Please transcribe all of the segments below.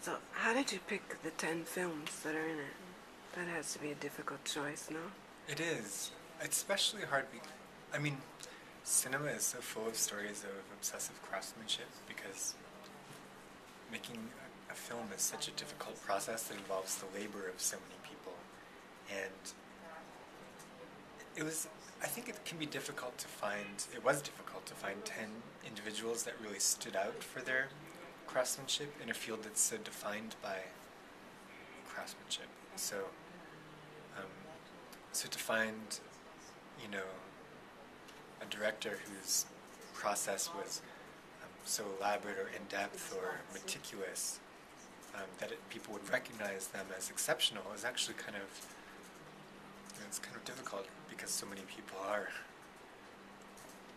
So, how did you pick the 10 films that are in it? That has to be a difficult choice, no? It is. It's especially hard. I mean, cinema is so full of stories of obsessive craftsmanship because making a film is such a difficult process that involves the labor of so many people. And I think it can be difficult to find, it was difficult to find 10 individuals that really stood out for their craftsmanship in a field that's so defined by craftsmanship. Um, so to find, a director whose process was so elaborate or in-depth or meticulous that people would recognize them as exceptional is actually it's kind of difficult because so many people are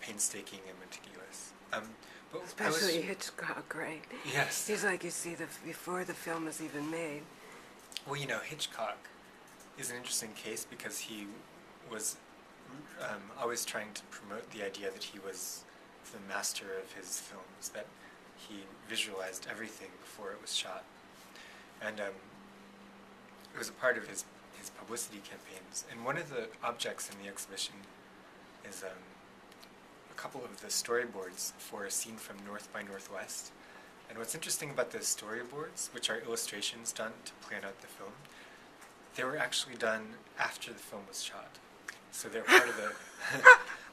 painstaking and meticulous. But Especially Hitchcock, right? Yes. He's like, you see, before the film is even made. Well, Hitchcock is an interesting case because he was always trying to promote the idea that he was the master of his films, that he visualized everything before it was shot. And it was a part of his publicity campaigns. And one of the objects in the exhibition is a couple of the storyboards for a scene from North by Northwest. And what's interesting about those storyboards, which are illustrations done to plan out the film, they were actually done after the film was shot. So they're part of the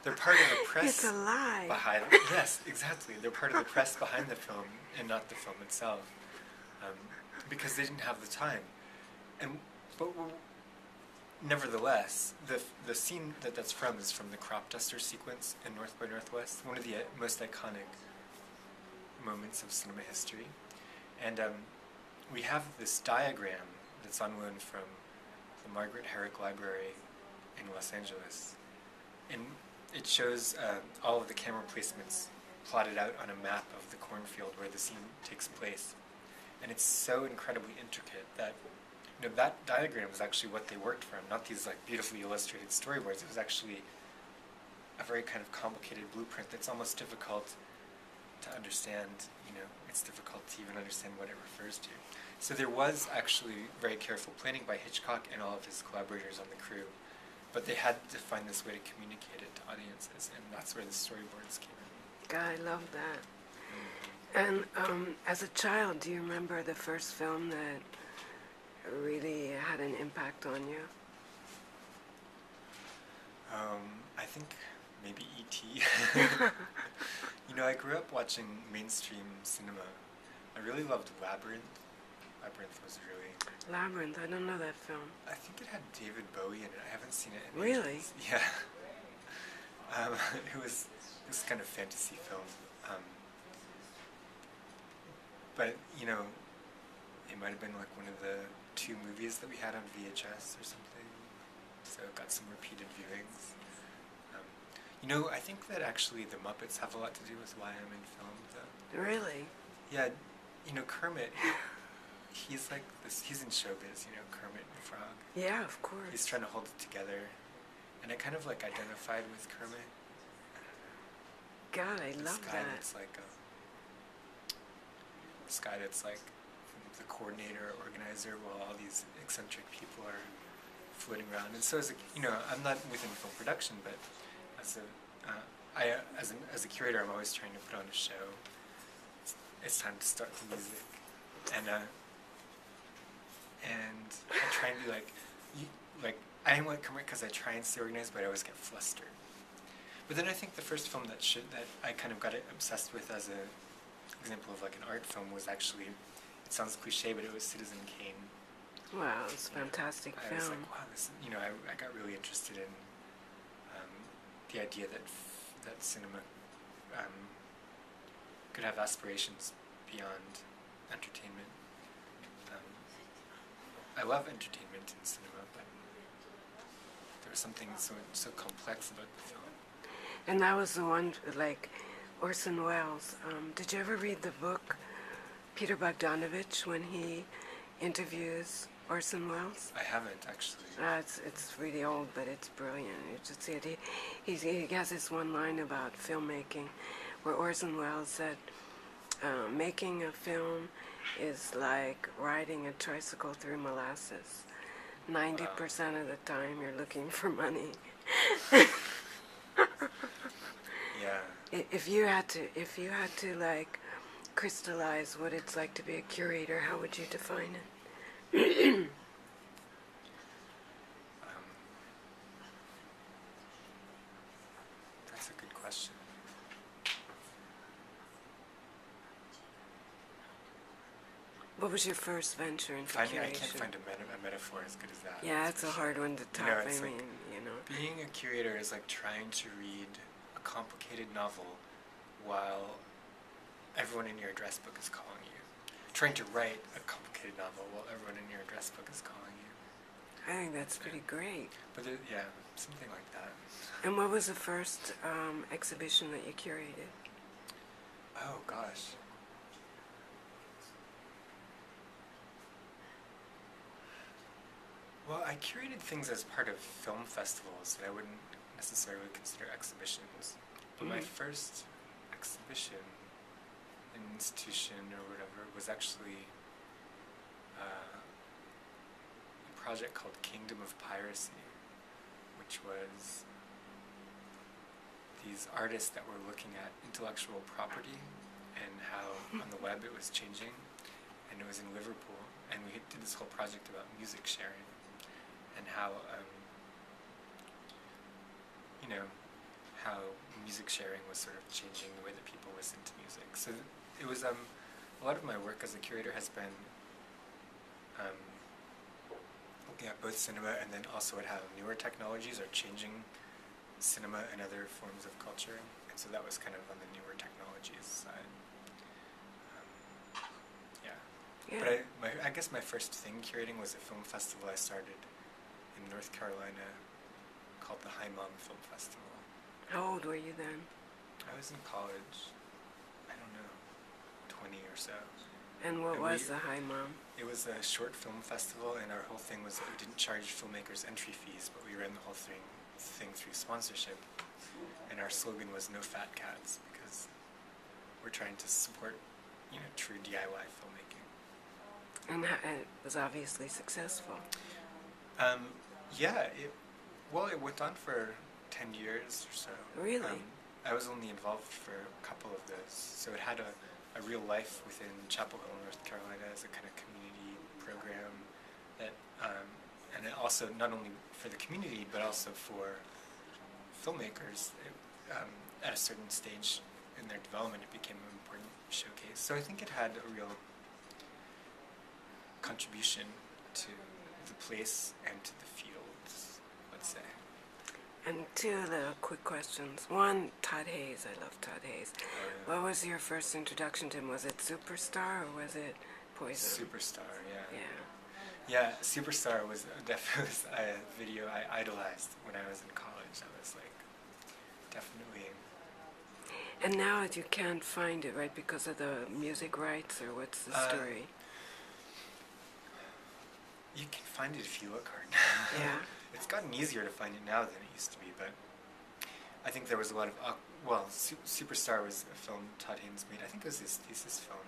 they're part of the press. It's a lie. Behind yes, exactly. They're part of the press behind the film and not the film itself, because they didn't have the time. But nevertheless, the scene that's from is from the crop duster sequence in North by Northwest, one of the most iconic moments of cinema history. And we have this diagram that's on loan from the Margaret Herrick Library in Los Angeles. And it shows all of the camera placements plotted out on a map of the cornfield where the scene takes place. And it's so incredibly intricate that that diagram was actually what they worked from, not these beautifully illustrated storyboards. It was actually a very kind of complicated blueprint that's almost difficult to understand. It's difficult to even understand what it refers to. So there was actually very careful planning by Hitchcock and all of his collaborators on the crew, but they had to find this way to communicate it to audiences, and that's where the storyboards came in. God, I love that. And as a child, do you remember the first film that really had an impact on you? I think maybe E.T. I grew up watching mainstream cinema. I really loved Labyrinth. Labyrinth was really... Labyrinth, I don't know that film. I think it had David Bowie in it. I haven't seen it in Really? ages. Yeah. It was kind of fantasy film. But, it might have been one of the 2 movies that we had on VHS or something. So it got some repeated viewings. I think that actually the Muppets have a lot to do with why I'm in film, though. Really? Yeah, Kermit, he's he's in showbiz, Kermit the Frog. Yeah, of course. He's trying to hold it together. And I kind of identified with Kermit. God, I love that. This guy that's the coordinator, organizer, while all these eccentric people are floating around. And so I'm not within film production, but as a curator, I'm always trying to put on a show. It's time to start the music, and I try and be I am Kermit because I try and stay organized, but I always get flustered. But then I think the first film that I kind of got obsessed with as an example of an art film was actually, it sounds cliche, but it was Citizen Kane. Wow, it's a fantastic film. I was like, wow, this, I got really interested in the idea that cinema could have aspirations beyond entertainment. I love entertainment in cinema, but there was something so complex about the film. And that was the one, Orson Welles. Did you ever read the book, Peter Bogdanovich, when he interviews Orson Welles? I haven't, actually. It's really old, but it's brilliant. You should see it. He has this one line about filmmaking where Orson Welles said, making a film is like riding a tricycle through molasses. 90% of the time you're looking for money. Yeah. If you had to like crystallize what it's like to be a curator, how would you define it? That's a good question. What was your first venture into I curation? can't find a metaphor as good as that. Yeah, it's a hard one to top. It's I mean, being a curator is like trying to read a complicated novel while everyone in your address book is calling you. Trying to write a complicated novel while everyone in your address book is calling you. I think that's pretty great. But something like that. And what was the first exhibition that you curated? Oh gosh. Well, I curated things as part of film festivals that I wouldn't necessarily consider exhibitions. But my first exhibition, an institution or whatever, was actually a project called Kingdom of Piracy, which was these artists that were looking at intellectual property and how on the web it was changing. And it was in Liverpool, and we did this whole project about music sharing. And how, how music sharing was sort of changing the way that people listen to music. So it was, a lot of my work as a curator has been looking at both cinema and then also at how newer technologies are changing cinema and other forms of culture. And so that was kind of on the newer technologies side. Yeah. But I guess my first thing curating was a film festival I started in North Carolina called the High Mom Film Festival. How old were you then? I was in college, I don't know, 20 or so. And what was the High Mom? It was a short film festival, and our whole thing was that we didn't charge filmmakers entry fees, but we ran the whole thing through sponsorship. And our slogan was no fat cats, because we're trying to support, true DIY filmmaking. And it was obviously successful. It went on for 10 years or so. Really? I was only involved for a couple of those, so it had a real life within Chapel Hill, North Carolina, as a kind of community program that, and it also not only for the community but also for filmmakers. At a certain stage in their development, it became an important showcase. So I think it had a real contribution to the place and to the fields, let's say. And two little quick questions. One, Todd Hayes. I love Todd Hayes. What was your first introduction to him? Was it Superstar or was it Poison? Superstar, yeah. Yeah. Yeah, Superstar was definitely a video I idolized when I was in college. I was like, definitely. And now you can't find it, right, because of the music rights, or what's the story? You can find it if you look hard. Yeah. It's gotten easier to find it now than it used to be, but I think there was a lot of... Superstar was a film Todd Haynes made. I think it was his thesis film.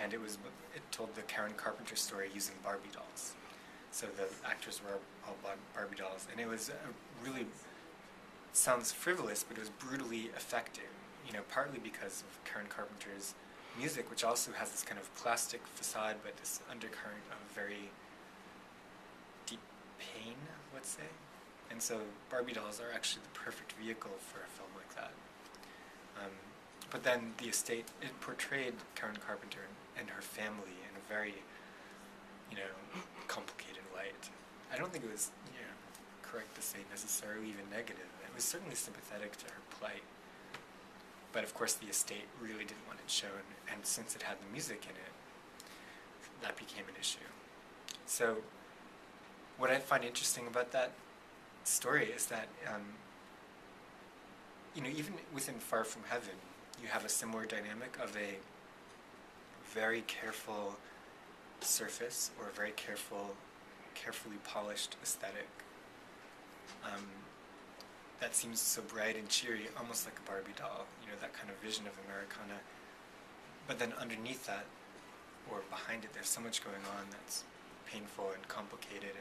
And it told the Karen Carpenter story using Barbie dolls. So the actors were all Barbie dolls. And it was really... sounds frivolous, but it was brutally effective. Partly because of Karen Carpenter's music, which also has this kind of plastic facade, but this undercurrent of very deep pain, let's say. And so Barbie dolls are actually the perfect vehicle for a film like that. But then the estate, it portrayed Karen Carpenter and her family in a very, complicated light. I don't think it was, correct to say necessarily even negative. It was certainly sympathetic to her plight. But of course the estate really didn't want it shown, and since it had the music in it, that became an issue. So what I find interesting about that story is that, even within Far From Heaven, you have a similar dynamic of a very careful surface, or a very carefully polished aesthetic that seems so bright and cheery, almost like a Barbie doll, that kind of vision of Americana. But then underneath that, or behind it, there's so much going on that's painful and complicated,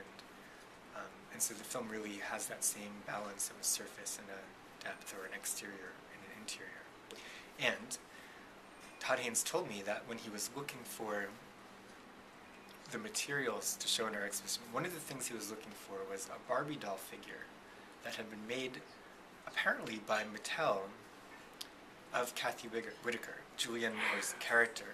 and so the film really has that same balance of a surface and a depth, or an exterior and an interior. And Todd Haynes told me that when he was looking for the materials to show in our exhibition, one of the things he was looking for was a Barbie doll figure that had been made apparently by Mattel of Kathy Whitaker, Julianne Moore's character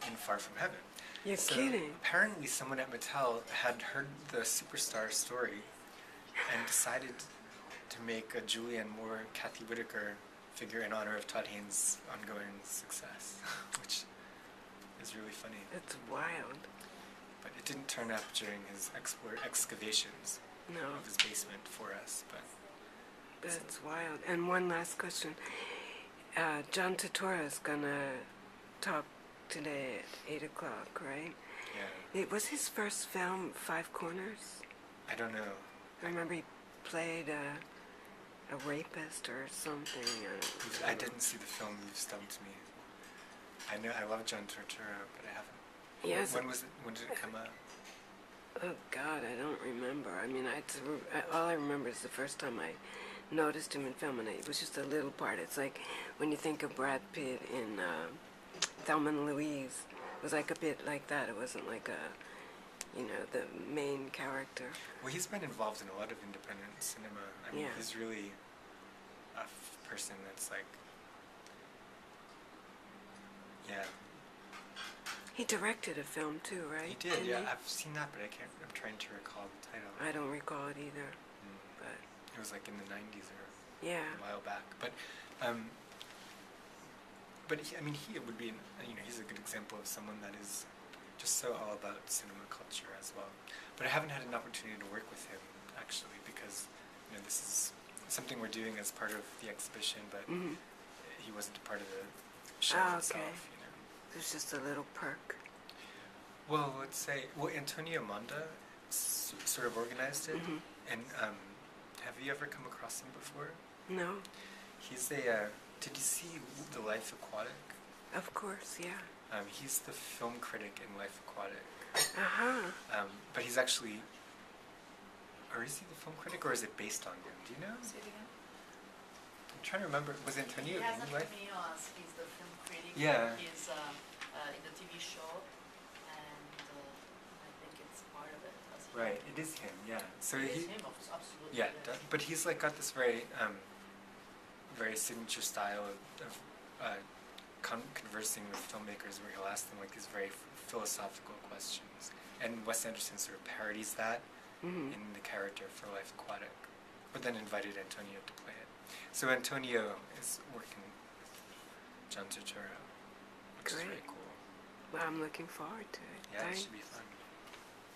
in Far From Heaven. You're So kidding. apparently someone at Mattel had heard the Superstar story and decided to make a Julianne Moore, Kathy Whitaker figure in honor of Todd Haynes' ongoing success, which is really funny. It's wild. But it didn't turn up during his excavations No, of his basement for us. But that's wild. And one last question. John Turturro is going to talk today at 8 o'clock, right? yeah, It was his first film, Five Corners. I don't know. I remember he played a rapist or something. I didn't see the film. You've stumped me. I know I love John Turturro, but I haven't. Yes. When was it? When did it come out? Oh God, I don't remember. I mean, all I remember is the first time I noticed him in film, and it was just a little part. It's like when you think of Brad Pitt in Thelma and Louise. It was like a bit like that. It wasn't like the main character. Well, he's been involved in a lot of independent cinema. I mean, Yeah. he's really a person that's like, yeah. He directed a film too, right? He did, Didn't yeah. he? I've seen that, but I'm trying to recall the title. I don't recall it either, Mm. but It was like in the 90s or yeah. a while back. But he would be, he's a good example of someone that is just so all about cinema culture as well. But I haven't had an opportunity to work with him, actually, because, this is something we're doing as part of the exhibition, but Hmm. he wasn't a part of the show Ah, itself, okay. There's just a little perk. Well, Antonio Monda sort of organized it, Mhm. and have you ever come across him before? No, He's did you see The Life Aquatic? of course, yeah. He's the film critic in Life Aquatic, but he's actually, or is he the film critic, or is it based on him? Do you know? Say it again. I'm trying to remember. Was Antonio He in hasn't Life? cameo as he's the film critic. Yeah. He's in the TV show, and I think it's part of it. Right, it is him. Yeah. So It he. is him, absolutely. Yeah, yes. but he's like got this very, very signature style of conversing with filmmakers, where he'll ask them like these very philosophical questions, and Wes Anderson sort of parodies that Hmm. in the character for Life Aquatic, but then invited Antonio to play it. So Antonio is working with John Turturro, which is Great. very cool. Well, I'm looking forward to it. Yeah, it Thanks. should be fun.